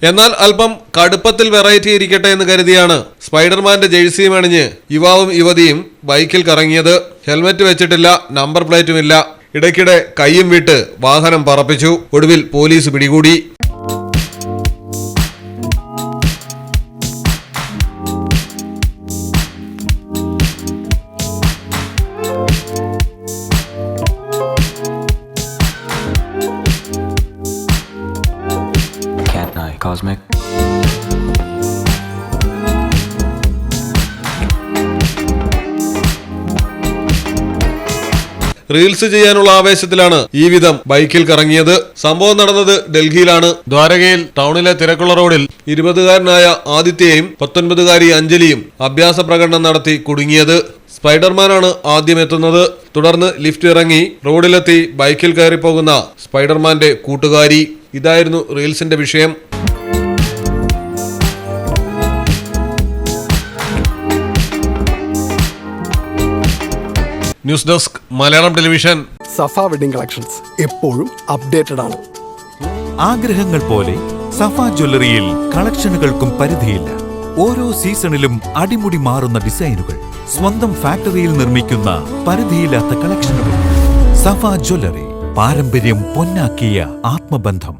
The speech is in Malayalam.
എന്നാൽ അല്പം കടുപ്പത്തിൽ വെറൈറ്റി ഇരിക്കട്ടെ എന്ന് കരുതിയാണ് സ്പൈഡർമാന്റെ ജേഴ്സിയും അണിഞ്ഞ് യുവാവും യുവതിയും ബൈക്കിൽ കറങ്ങിയത്. ഹെൽമറ്റ് വെച്ചിട്ടില്ല, നമ്പർ പ്ലേറ്റുമില്ല. ഇടയ്ക്കിടെ കൈയും വിട്ട് വാഹനം പറപ്പിച്ചു. ഒടുവിൽ പോലീസ് പിടികൂടി. Cosmic. റീൽസ് ചെയ്യാനുള്ള ആവേശത്തിലാണ് ഈ വിധം ബൈക്കിൽ കറങ്ങിയത്. സംഭവം നടന്നത് ഡൽഹിയിലാണ്. ദ്വാരകയിൽ ടൗണിലെ തിരക്കുള്ള റോഡിൽ 20-കാരനായ ആദിത്യയും 19-കാരി അഞ്ജലിയും അഭ്യാസ പ്രകടനം നടത്തി കുടുങ്ങിയത്. സ്പൈഡർമാനാണ് ആദ്യം എത്തുന്നത്. തുടർന്ന് ലിഫ്റ്റ് ഇറങ്ങി റോഡിലെത്തി ബൈക്കിൽ കയറി പോകുന്ന സ്പൈഡർമാന്റെ കൂട്ടുകാരി. ഇതായിരുന്നു റീൽസിന്റെ വിഷയം. News desk Malayalam television. Safa wedding collections എപ്പോഴും അപ്ഡേറ്റഡ് ആണ്. ആഗ്രഹങ്ങൾ പോലെ സഫ ജ്വല്ലറിയിൽ കളക്ഷനുകൾക്കും പരിധിയില്ല. ഓരോ സീസണിലും അടിമുടി മാറുന്ന ഡിസൈനുകൾ, സ്വന്തം ഫാക്ടറിയിൽ നിർമ്മിക്കുന്ന പരിധിയില്ലാത്ത കളക്ഷനുകൾ. സഫ ജ്വല്ലറി, പാരമ്പര്യം പൊന്നാക്കിയ ആത്മബന്ധം.